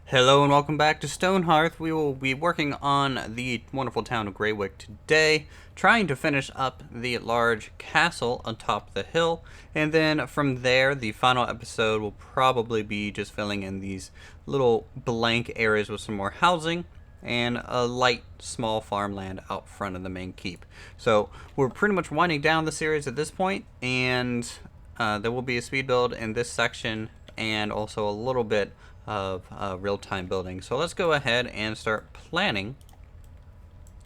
Hello and welcome back to Stonehearth. We will be working on the wonderful town of Greywick today, trying to finish up the large castle atop the hill, and then from there the final episode will probably be just filling in these little blank areas with some more housing and a light small farmland out front of the main keep. So we're pretty much winding down the series at this point, and there will be a speed build in this section and also a little bit of real-time building. So let's go ahead and start planning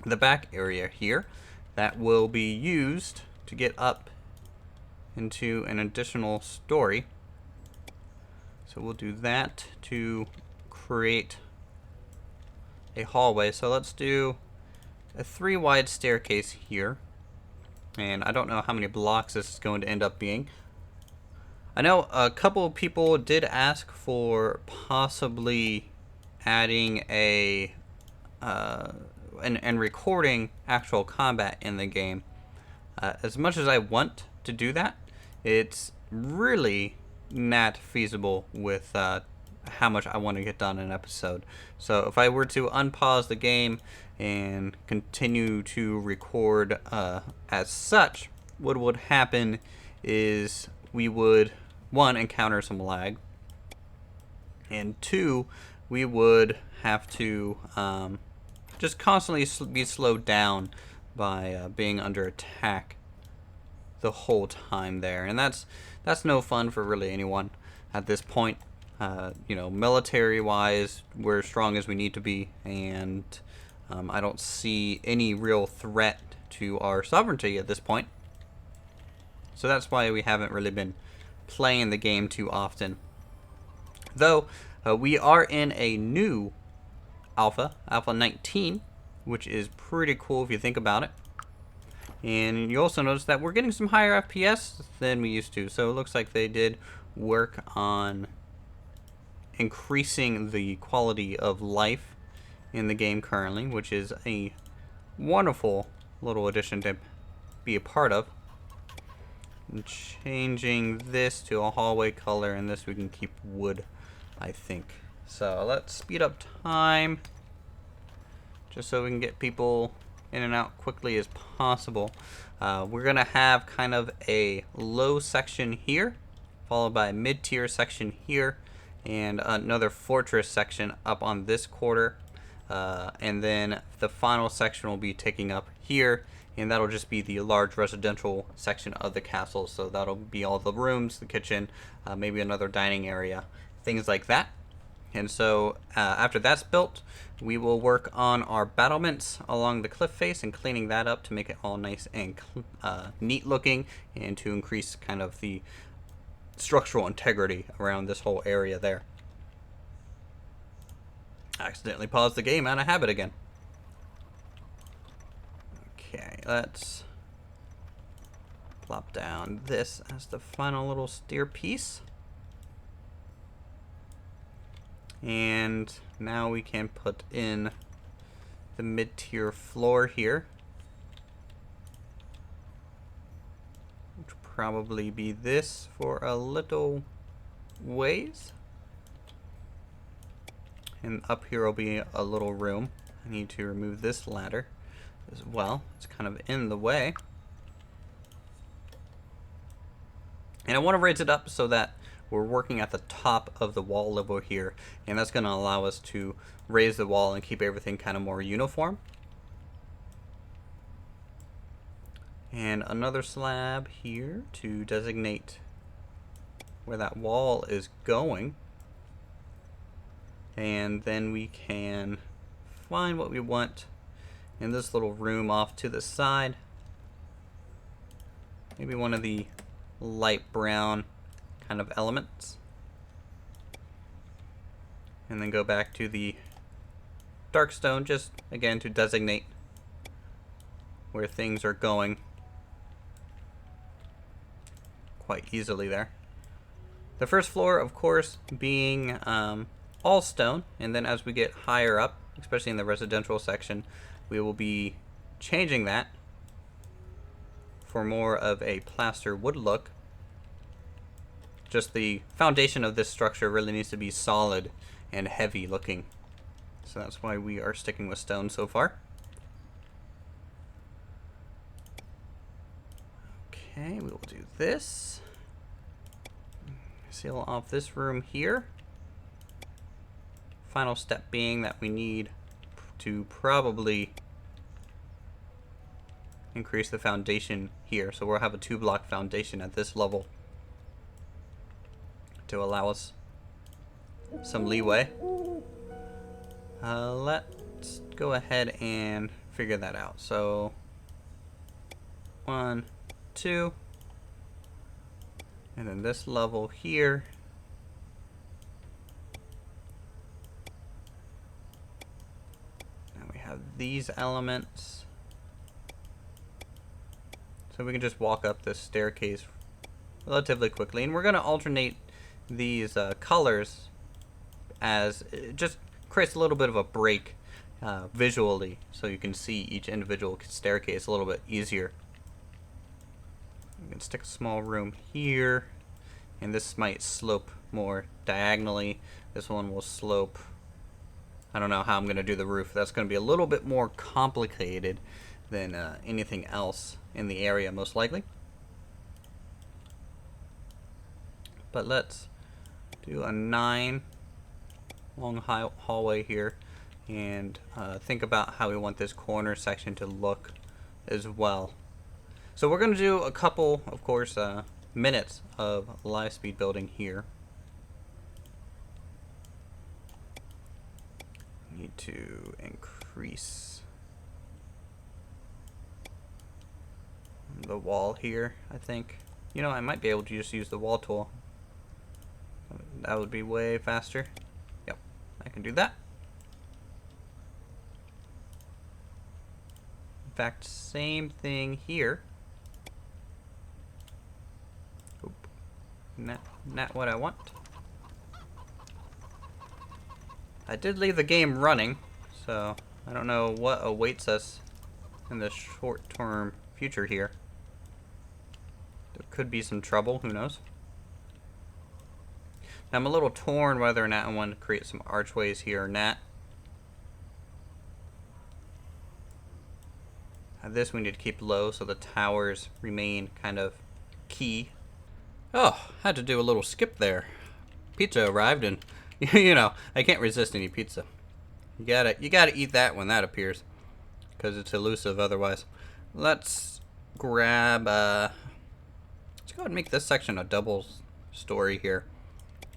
the back area here that will be used to get up into an additional story. So we'll do that to create a hallway. So let's do a 3 wide staircase here, and I don't know how many blocks this is going to end up being. I know a couple of people did ask for possibly adding a and recording actual combat in the game. As much as I want to do that, it's really not feasible with how much I want to get done in an episode. So if I were to unpause the game and continue to record as such, what would happen is we would, one, encounter some lag, and two, we would have to just constantly be slowed down by being under attack the whole time there, and that's no fun for really anyone at this point. Military-wise, we're as strong as we need to be, and I don't see any real threat to our sovereignty at this point. So that's why we haven't really been playing the game too often. Though, we are in a new Alpha 19, which is pretty cool if you think about it. And you also notice that we're getting some higher FPS than we used to. So it looks like they did work on increasing the quality of life in the game currently, which is a wonderful little addition to be a part of. And changing this to a hallway color, and this we can keep wood, I think. So let's speed up time just so we can get people in and out quickly as possible. We're gonna have kind of a low section here, followed by a mid-tier section here, and another fortress section up on this quarter, and then the final section will be taking up here, and that'll just be the large residential section of the castle. So that'll be all the rooms, the kitchen, maybe another dining area, things like that. And so after that's built, we will work on our battlements along the cliff face and cleaning that up to make it all nice and neat looking, and to increase kind of the structural integrity around this whole area there. I accidentally paused the game out of habit again. Okay, let's plop down this as the final little steer piece. And now we can put in the mid-tier floor here, which will probably be this for a little ways. And up here will be a little room. I need to remove this ladder as well. It's kind of in the way. And I want to raise it up so that we're working at the top of the wall level here, and that's going to allow us to raise the wall and keep everything kind of more uniform. And another slab here to designate where that wall is going. And then we can find what we want in this little room off to the side. Maybe one of the light brown kind of elements. And then go back to the dark stone, just again to designate where things are going quite easily there. The first floor, of course, being all stone, and then as we get higher up, especially in the residential section, we will be changing that for more of a plaster wood look. Just the foundation of this structure really needs to be solid and heavy looking. So that's why we are sticking with stone so far. Okay, we will do this. Seal off this room here. Final step being that we need to probably increase the foundation here. So we'll have a 2-block foundation at this level to allow us some leeway. Let's go ahead and figure that out. So 1, 2, and then this level here. Now we have these elements. So we can just walk up this staircase relatively quickly. And we're going to alternate these colors as it just creates a little bit of a break visually, so you can see each individual staircase a little bit easier. We can stick a small room here, and this might slope more diagonally. This one will slope. I don't know how I'm going to do the roof. That's going to be a little bit more complicated than anything else in the area, most likely. But let's do a 9 long hallway here, and think about how we want this corner section to look as well. So we're going to do a couple, of course, minutes of live speed building here. Need to increase the wall here, I think. You know, I might be able to just use the wall tool. That would be way faster. Yep, I can do that. In fact, same thing here. Oop. Not what I want. I did leave the game running, so I don't know what awaits us in the short-term future here. There could be some trouble, who knows? Now, I'm a little torn whether or not I want to create some archways here or not. This we need to keep low so the towers remain kind of key. Oh, had to do a little skip there. Pizza arrived, and you know, I can't resist any pizza. You gotta eat that when that appears, because it's elusive otherwise. Let's grab let's go ahead and make this section a double story here.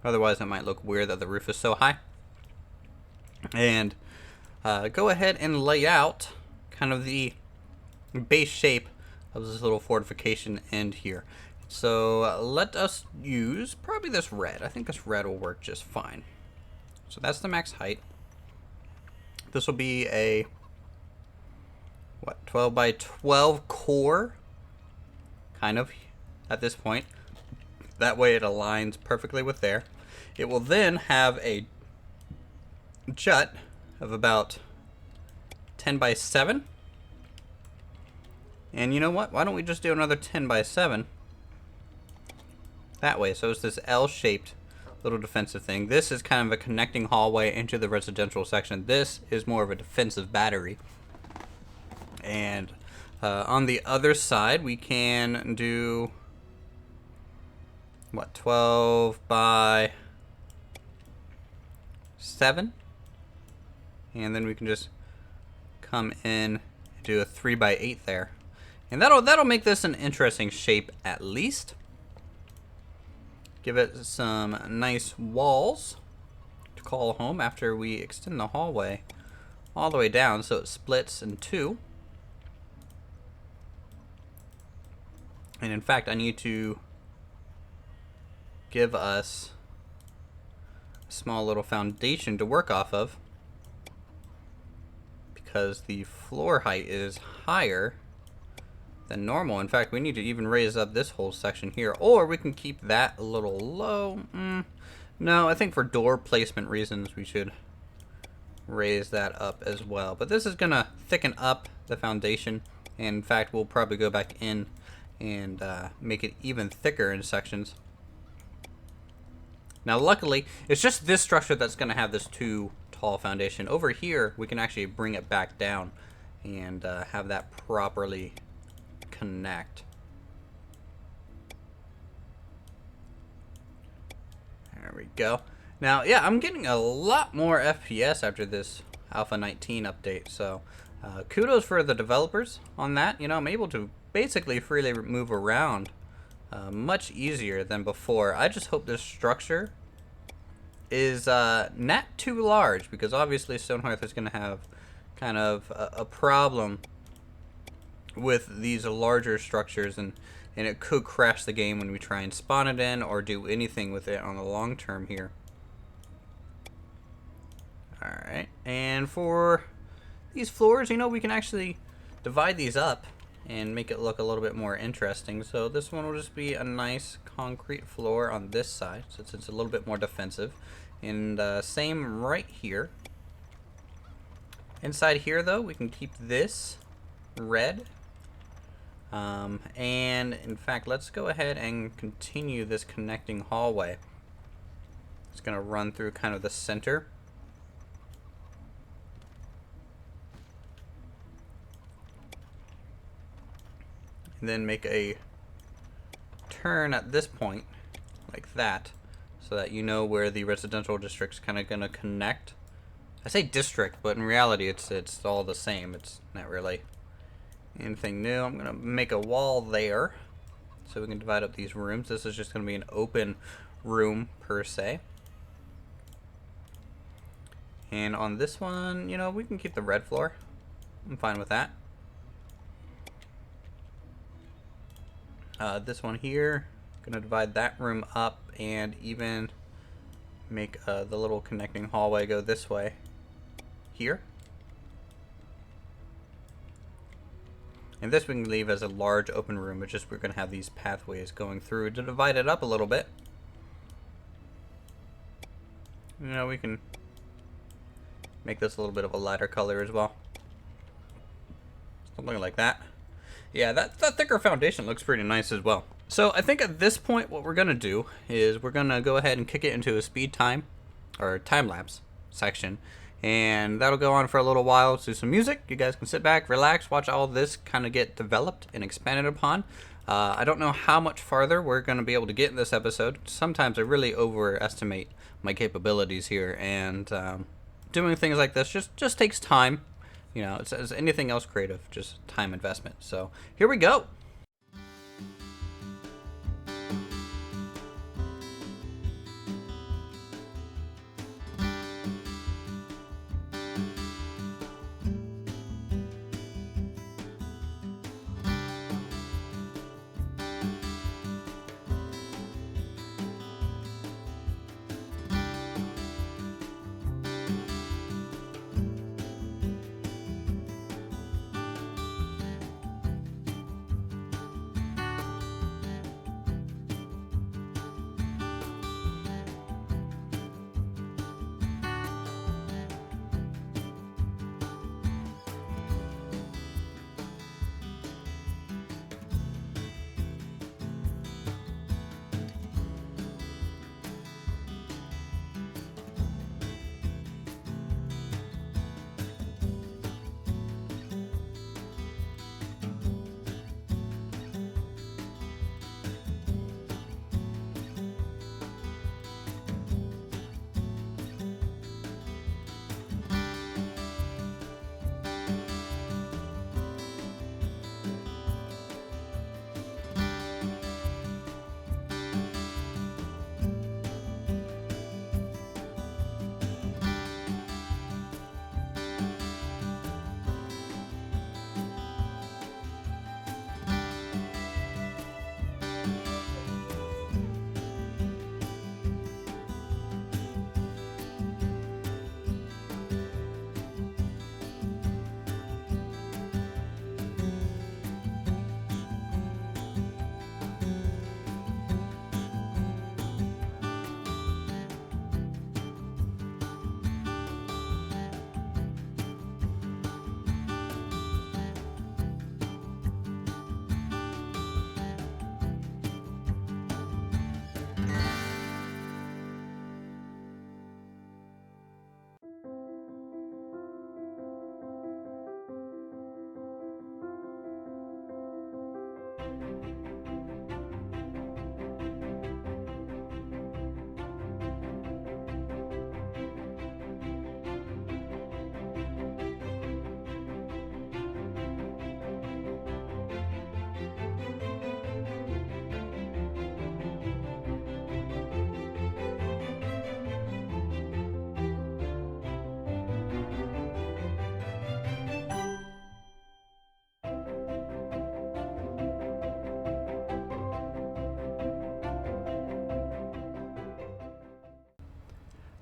Otherwise it might look weird that the roof is so high. And go ahead and lay out kind of the base shape of this little fortification end here. So let us use probably this red. I think this red will work just fine. So that's the max height. This will be a, what, 12 by 12 core, kind of, at this point. That way it aligns perfectly with there. It will then have a jut of about 10 by 7. And you know what? Why don't we just do another 10 by 7? That way. So it's this L-shaped little defensive thing. This is kind of a connecting hallway into the residential section. This is more of a defensive battery. And on the other side, we can do, what, 12 by 7? And then we can just come in and do a 3 by 8 there. And that'll make this an interesting shape at least. Give it some nice walls to call home after we extend the hallway all the way down so it splits in 2. And in fact, I need to give us a small little foundation to work off of, because the floor height is higher than normal. In fact, we need to even raise up this whole section here, or we can keep that a little low. No, I think for door placement reasons we should raise that up as well. But this is gonna thicken up the foundation, and in fact we'll probably go back in and make it even thicker in sections. Now, luckily, it's just this structure that's going to have this too tall foundation. Over here, we can actually bring it back down and have that properly connect. There we go. Now, yeah, I'm getting a lot more FPS after this Alpha 19 update, so kudos for the developers on that. You know, I'm able to basically freely move around much easier than before. I just hope this structure is not too large, because obviously Stonehearth is going to have kind of a problem with these larger structures, and it could crash the game when we try and spawn it in or do anything with it on the long term here. Alright, and for these floors, you know, we can actually divide these up and make it look a little bit more interesting. So this one will just be a nice concrete floor on this side, since it's a little bit more defensive. And same right here. Inside here, though, we can keep this red. And in fact, let's go ahead and continue this connecting hallway. It's going to run through kind of the center. And then make a turn at this point, like that, so that you know where the residential district's kind of going to connect. I say district, but in reality it's all the same. It's not really anything new. I'm going to make a wall there so we can divide up these rooms. This is just going to be an open room per se. And on this one, you know, we can keep the red floor. I'm fine with that. This one here, gonna divide that room up and even make the little connecting hallway go this way here. And this we can leave as a large open room. It's just we're gonna have these pathways going through to divide it up a little bit. You know, we can make this a little bit of a lighter color as well. Something like that. Yeah, that thicker foundation looks pretty nice as well. So I think at this point what we're going to do is we're going to go ahead and kick it into a speed time, or time-lapse section. And that'll go on for a little while. Let's do some music. You guys can sit back, relax, watch all this kind of get developed and expanded upon. I don't know how much farther we're going to be able to get in this episode. Sometimes I really overestimate my capabilities here, and doing things like this just takes time. You know, it's as anything else creative, just time investment. So here we go.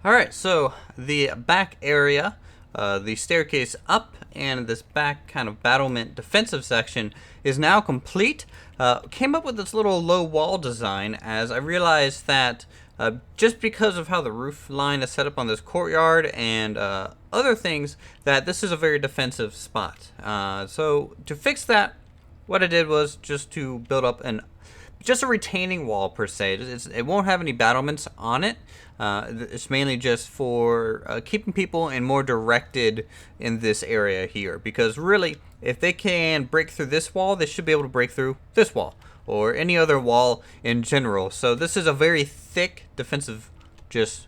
Alright, so the back area, the staircase up, and this back kind of battlement defensive section is now complete. Came up with this little low wall design as I realized that just because of how the roof line is set up on this courtyard and other things, that this is a very defensive spot. So to fix that, what I did was just to build up just a retaining wall per se. It won't have any battlements on it. It's mainly just for keeping people and more directed in this area here. Because really, if they can break through this wall, they should be able to break through this wall or any other wall in general. So this is a very thick defensive just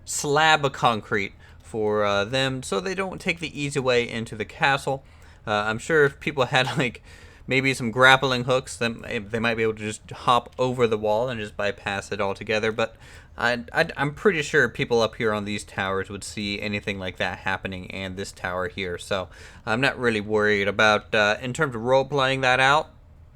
slab of concrete for them, so they don't take the easy way into the castle. I'm sure if people had like maybe some grappling hooks, then they might be able to just hop over the wall and just bypass it altogether. But I'm pretty sure people up here on these towers would see anything like that happening, and this tower here. So I'm not really worried about, in terms of role-playing that out,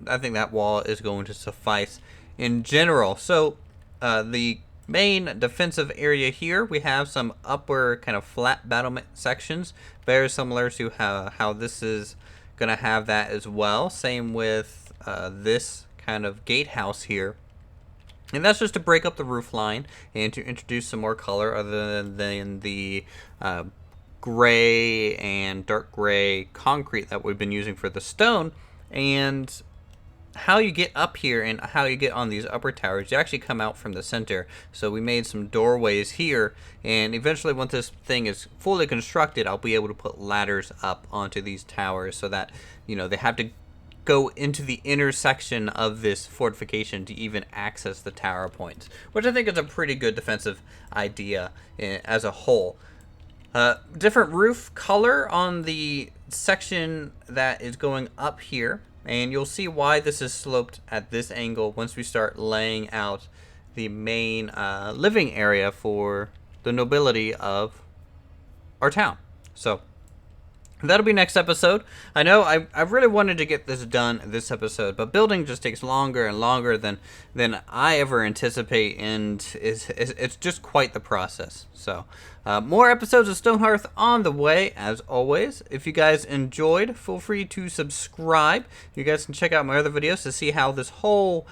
I think that wall is going to suffice in general. So the main defensive area here, we have some upper kind of flat battlement sections, very similar to how this is gonna have that as well. Same with this kind of gatehouse here, and that's just to break up the roof line and to introduce some more color other than the gray and dark gray concrete that we've been using for the stone. And how you get up here and how you get on these upper towers, you actually come out from the center. So we made some doorways here, and eventually once this thing is fully constructed, I'll be able to put ladders up onto these towers so that, you know, they have to go into the intersection of this fortification to even access the tower points, which I think is a pretty good defensive idea as a whole. Different roof color on the section that is going up here, and you'll see why this is sloped at this angle once we start laying out the main living area for the nobility of our town. So that'll be next episode. I know I really wanted to get this done this episode, but building just takes longer and longer than I ever anticipate, and it's just quite the process. So more episodes of Stonehearth on the way, as always. If you guys enjoyed, feel free to subscribe. You guys can check out my other videos to see how this whole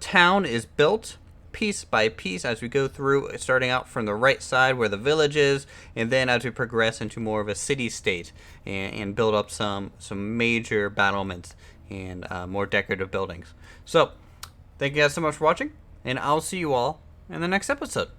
town is built piece by piece as we go through, starting out from the right side where the village is, and then as we progress into more of a city-state and build up some major battlements and more decorative buildings. So thank you guys so much for watching, and I'll see you all in the next episode.